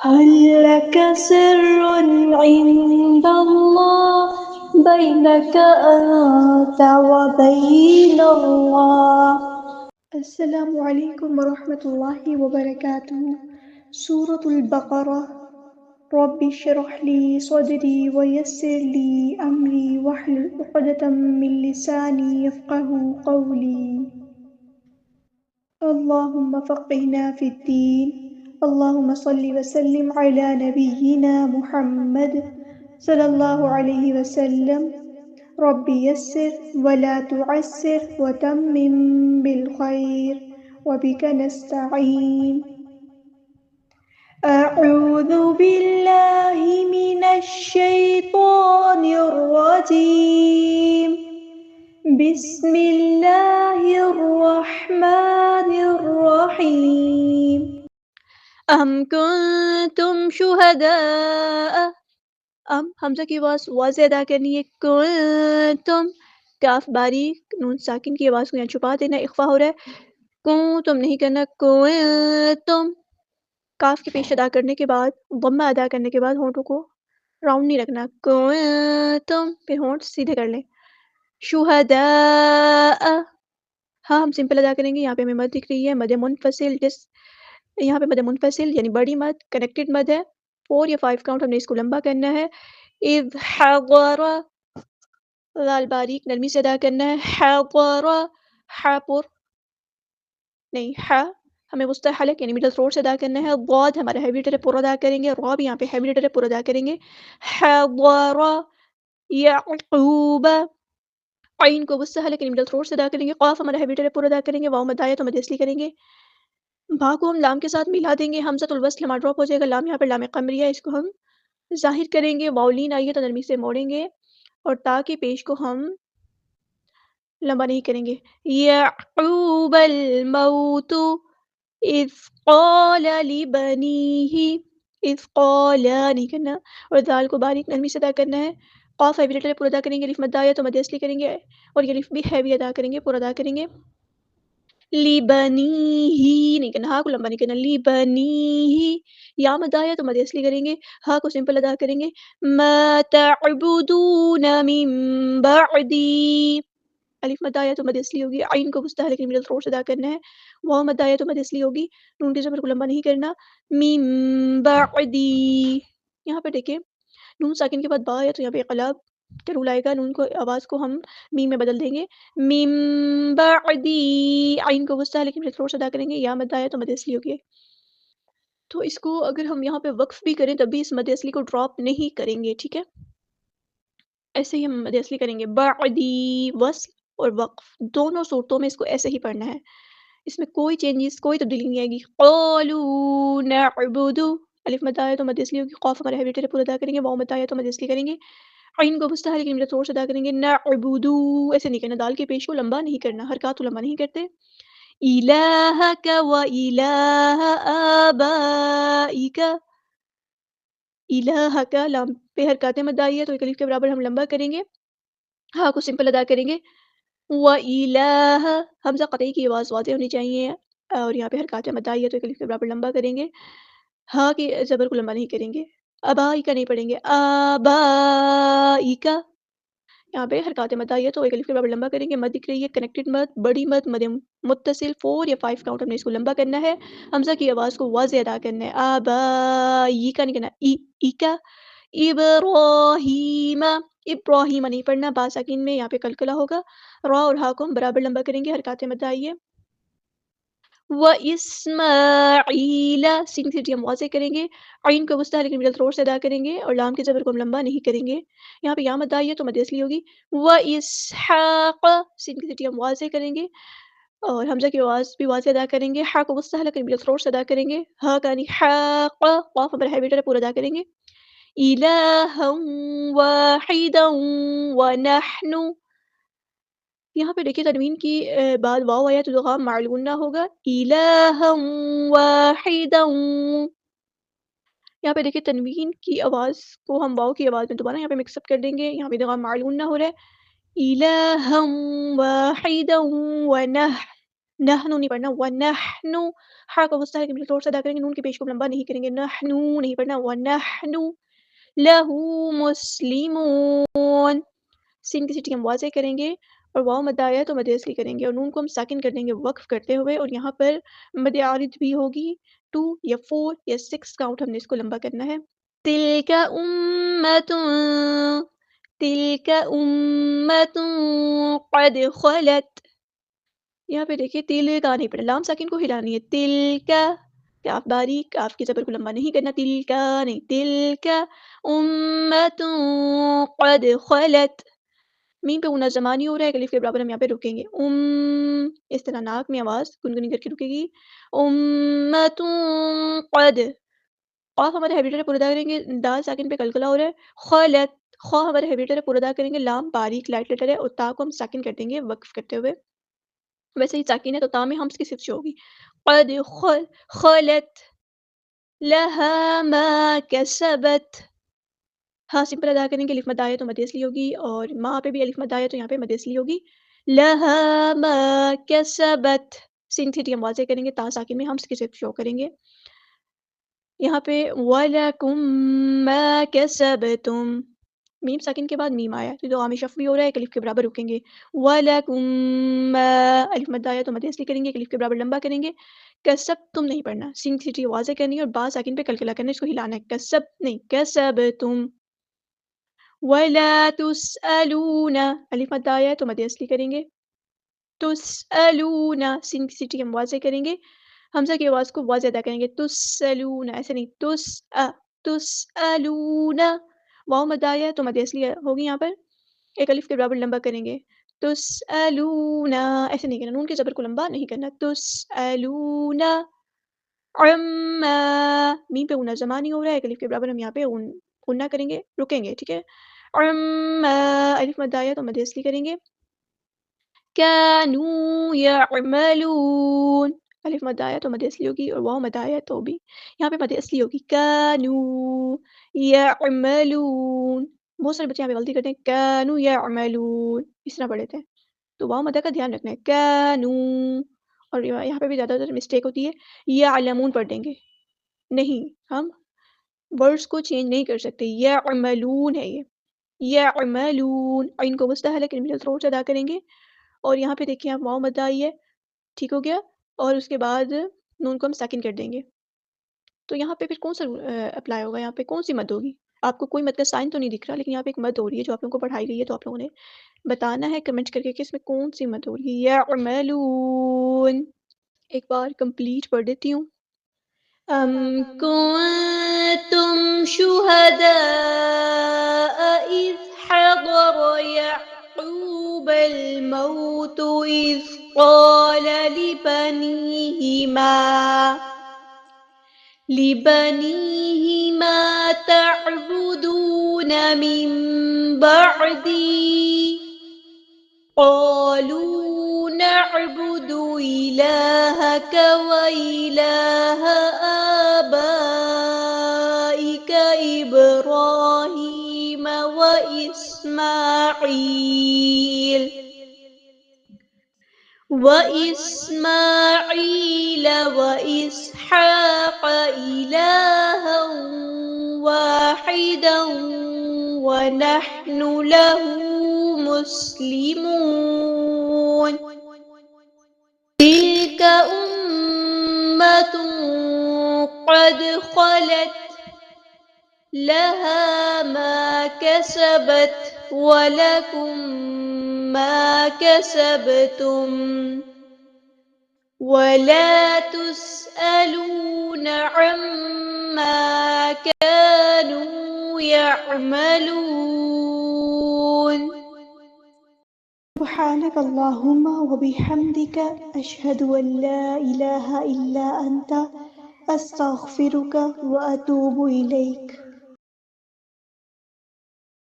هل لك سر عند الله بينك أنت وبين الله؟ السلام علیکم ورحمۃ اللہ وبرکاتہ۔ سورۃ البقرہ۔ رب اشرح لی صدری ویسر لی امری واحلل عقدۃ من لسانی یفقهوا قولی۔ اللهم فقهنا في الدين، اللهم صل وسلم على نبينا محمد صلى الله عليه وسلم۔ رب يسر ولا تعسر وتمم بالخير وبك نستعين۔ أعوذ بالله من الشيطان الرجيم، بسم الله الرحمن الرحيم۔ أم كنتم شهداء، حمزہ کی آواز واضح ادا کرنی ہے۔ کنتم، کاف باریک، نون ساکن کی آواز کو یہاں چھپا دینا، اخفا ہو رہا ہے۔ تم نہیں کرنا، کنتم۔ کاف کے پیش ادا کرنے کے بعد، ضمہ ادا کرنے کے بعد ہونٹوں کو راؤنڈ نہیں رکھنا۔ کنتم، پھر ہونٹ سیدھے کر لیں۔ شہداء، ہاں ہم سمپل ادا کریں گے۔ یہاں پہ ہمیں مد دکھ رہی ہے، مد منفصل، یہاں پہ مد منفصل یعنی بڑی مد، کنیکٹڈ مد ہے۔ 4 یا 5 کاؤنٹ ہم نے اس کو لمبا کرنا ہے۔ اذ حضر، لال باریک نرمی سے ادا کرنا ہے۔ حضر، ہا پر نہیں، ہا ہمیں وسطی حلق یعنی مڈل تھروٹ سے ادا کرنا ہے۔ ضاد ہمارا ہیوی لیٹر ہے، پر ادا کریں گے۔ را بھی یہاں پہ ہیوی لیٹر ہے، پر ادا کریں گے۔ حضر یعقوب، عین کو وسطی حلق یعنی مڈل تھروٹ سے ادا کریں گے۔ قاف ہمارا ہیوی لیٹر ہے، پر ادا کریں گے۔ واو مد آیا تو مد اصلی کریں گے۔ بھا کو ہم لام کے ساتھ ملا دیں گے، حمزۃ الوصل ہمارا ڈراپ ہو جائے گا۔ لام یہاں پر لام قمریہ، اس کو ہم ظاہر کریں گے۔ واؤلین آئی ہے تو نرمی سے موڑیں گے، اور تا کے پیش کو ہم لمبا نہیں کریں گے۔ یعقوب الموت اذ قال لبنیہ، اذ قال نہیں کرنا، اور دال کو باریک نرمی سے ادا کرنا ہے۔ قاف ہیوی لیٹر پورا ادا کریں گے۔ الف مد آیا تو مد اصلی کریں گے، اور یہ الف بھی ہیوی ادا کریں گے، پورا ادا کریں گے۔ لبنیہ نہیں کرنا، ہا کو لمبا نہیں کرنا۔ لبنیہ، یا مد آیا تو مد اصلی کریں گے، ہا کو سمپل ادا کریں گے۔ ما تعبدون من بعدی، الف مد آیا تو مد اصلی ہوگی۔ عین کو وسطی حلق مڈل تھروٹ سے ادا کرنا ہے۔ واو مد آیا تو مد اصلی ہوگی۔ نون کے زبر کو لمبا نہیں کرنا۔ من بعدی، یہاں پہ دیکھیں نون ساکن کے بعد با ہے تو یہاں پہ انقلاب کا رول آئے گا۔ نون کو آواز کو ہم میم میں بدل دیں گے۔ من بعدی، عین کو وسطی حلق مڈل تھروٹ سے ادا کریں گے۔ یا مد آیا تو مد اصلی ہوگی۔ تو اس کو اگر ہم یہاں پہ وقف بھی کریں تب بھی اس مد اصلی کو ڈراپ نہیں کریں گے، ٹھیک ہے؟ ایسے ہی ہم مد اصلی کریں گے۔ بعدی، وصل اور وقف دونوں صورتوں میں اس کو ایسے ہی پڑھنا ہے، اس میں کوئی چینجز، کوئی تبدیلی نہیں آئے گی۔ قالوا نعبد، الف مد آیا تو مد اصلی ہوگی۔ قاف ہمارا ہیوی لیٹر پورا ادا کریں گے۔ واو مد آیا تو مد اصلی کریں گے۔ عین کو وسطی حلق مڈل تھروٹ سے ادا کریں گے۔ نعبد، ایسے نہیں کرنا، دال کے پیش کو لمبا نہیں کرنا، حرکات کو لمبا نہیں کرتے۔ الہک و الہ آبائک، الہک لام پہ حرکات مد آئی ہے تو ایک الف کے برابر ہم لمبا کریں گے، ہاں کو سمپل ادا کریں گے۔ وَإِلَٰهَ، حمزہ قطعی کی آواز واضح ہونی چاہیے، اور یہاں پہ حرکات مد آئی ہے تو ایک الف کے برابر لمبا کریں گے، ہاں کی زبر کو لمبا نہیں کریں گے۔ ابائکا نہیں پڑھیں گے، آبائکا، یہاں پہ حرکات مد آئی ہے تو ایک الف کے برابر لمبا کریں گے۔ مد دکھ رہی ہے، کنیکٹڈ مد، بڑی مد، مد متصل، 4 یا 5 کاؤنٹ ہم نے اس کو لمبا کرنا ہے۔ حمزہ کی آواز کو واضح ادا کرنا ہے۔ آبائکا نہیں کرنا، ایکا۔ ابراہیم، ابراہیم نہیں پڑھنا، با ساکن میں یہاں پہ کلکلا ہوگا۔ را اور ہا کو ہم برابر لمبا کریں گے، حرکات مد آئیے۔ وَإِسْمَاعِيلَ، سین کی ہم واضح کریں گے، عین کو وسطی حلق مڈل تھروٹ سے ادا کریں گے، اور لام کے زبر کو ہم لمبا نہیں کریں گے، یہاں پہ یا مد آئی ہے تو مد اصلی ہوگی۔ وَإِسْحَاقَ، سین کی ہم واضح کریں گے، اور حمزہ کی آواز بھی واضح ادا کریں گے، ہا کو وسطی حلق مڈل تھروٹ سے ادا کریں گے، ہا کا نہیں حاق، قاف پر ہیوی لیٹر پورا ادا کریں گے۔ الہا واحدا ونحن، یہاں پہ دیکھیے تنوین کی بعد واو آیا تو ادغام مع الغنہ ہوگا۔ الہا واحدا، یہاں پہ دیکھیے تنوین کی آواز کو ہم واو کی آواز میں دوبارہ یہاں پہ مکس اپ کر دیں گے، یہاں پہ ادغام مع الغنہ ہو رہا ہے۔ الہا واحدا ونحن، نحنو نہیں پڑھنا، ونحنو، ہا کو وسطی حلق تھوڑا سا ادا کریں گے، نون کے پیش کو لمبا نہیں کریں گے، نحنو نہیں پڑھنا، ونحنو لہو مسلمون، سین کی سٹی ہم واضح کریں گے اور واو مد آیا تو مد اصلی کریں گے اور نون کو ہم ساکن کر دیں گے وقف کرتے ہوئے، اور یہاں پر مد عارض بھی ہوگی، 2 یا 4 یا 6 کاؤنٹ ہم نے اس کو لمبا کرنا ہے. تلک امۃ، تلک امۃ قد خلت، یہاں پہ دیکھیے تل کا نہیں پڑا، لام ساکن کو ہلانی ہے، تل کا، کاف باریک، کاف کی زبر کو لمبا نہیں کرنا، تل کا نہیں، تل کا امۃ قد خلت، میم پہ ہونا زمانی ہو رہا ہے، الف کے برابر ہم یہاں پہ رکیں گے، اس طرح ناک میں آواز گنگنی کر کے رکے گی، امۃ قد، قاف ہمارے ہیبیٹر پورا ادا کریں گے، دال ساکن پہ قلقلہ ہو رہا ہے، خلت، خا ہمارے ہیبیٹر پورا ادا کریں گے، لام باریک لائٹ لیٹر ہے اور تا کو ہم ساکن کر دیں گے وقف کرتے ہوئے، ویسے ہی ساکن ہے تو تا میں ہم کی صرف شو ہوگی، قد خلت لها ما كسبت، ہاں سمپل ادا کریں گے، الف مد آیا تو مد اصلی ہوگی، اور ماں پہ بھی الف مد آیا تو یہاں پہ مد اصلی ہوگی، لها ما كسبت، سین تھیٹی ہم واضح کریں گے، تا ساکن میں ہم کی صرف شو کریں گے، یہاں پہ وَلَكُمْ مَا كَسَبْتُمْ، میم ساکن کے بعد میم آیا تو دعا میں شفوی ہو رہا ہے، ایک الف کے برابر رکیں گے، وَلَكُمْ مَا، الف مد آیا تو مد اصلی کریں گے، ایک الف کے برابر لمبا کریں گے، کسب تم نہیں پڑھنا، سین تھیٹی واضح کرنی ہے اور با ساکن پہ کلکلا کرنا ہے، اس کو ہلانا ہے، کسب نہیں، کسبتم، وَلَا تُسْأَلُونَ، الف مد آیا تو مد اصلی کریں گے، تُسْأَلُونَ، سین کی سٹی ہم واضح کریں گے، حمزہ کی آواز کو واضح ادا کریں گے، تُسْأَلُونَ، ایسے نہیں، تُسْأَلُونَ، واو مد آیا تو مد اصلی ہوگی، یہاں پر ایک الف کے برابر لمبا کریں گے، تُسْأَلُونَ، ایسے نہیں کرنا، نون کے زبر کو لمبا نہیں کرنا، تُسْأَلُونَ عَمَّا، میم پہ غنہ زمانی ہو رہا ہے، ایک الف کے برابر ہم یہاں پہ غنہ کریں گے، رکیں گے، ٹھیک ہے، عَمَّا، الف مد آیا تو مد اصلی کریں گے، كانوا يعملون، الف مد آیا تو مد اصلی ہوگی اور واو مد آیا تو بھی یہاں پہ مد اصلی ہوگی، كانوا يعملون، بہت سارے بچے یہاں پہ غلطی کرتے ہیں، كانوا يعملون اس طرح پڑھتے ہیں، تو واو مد کا دھیان رکھنا ہے، كانوا، اور یہاں پہ بھی زیادہ تر مسٹیک ہوتی ہے، يعلمون پڑھ دیں گے، نہیں، ہم ورڈز کو چینج نہیں کر سکتے، يعملون ہے یہ، يعملون، عین کو وسطی حلق مڈل تھروٹ سے ادا کریں گے، اور یہاں پہ دیکھیں آپ واو مد آئی ہے، ٹھیک ہو گیا، اور اس کے بعد نون کو ہم ساکن کر دیں گے، تو یہاں پہ پھر کون سا اپلائی ہوگا، یہاں پہ کون سی مد ہوگی، آپ کو کوئی مد کا سائن تو نہیں دکھ رہا، لیکن یہاں پہ ایک مد ہو رہی ہے جو آپ لوگوں کو پڑھائی گئی ہے، تو آپ لوگوں نے بتانا ہے کمنٹ کر کے کہ اس میں کون سی مد ہو رہی ہے، یعملون، ایک بار کمپلیٹ پڑھ دیتی ہوں، ام کنتم شہداء اذ حضر یعقوب الموت اذ قال لبنيه ما تعبدون من بعدي قالوا نعبد إلهك وإله آبائك إبراهيم وإسماعيل وإسحاق إلها واحدا ونحن له مسلمون تلك أمة قد خلت لها ما كسبت ولكم ما كسبتم ولا تسألون عما كانوا يعملون. سبحانك اللهم وبحمدك أشهد أن لا إله إلا أنت أستغفرك وأتوب إليك.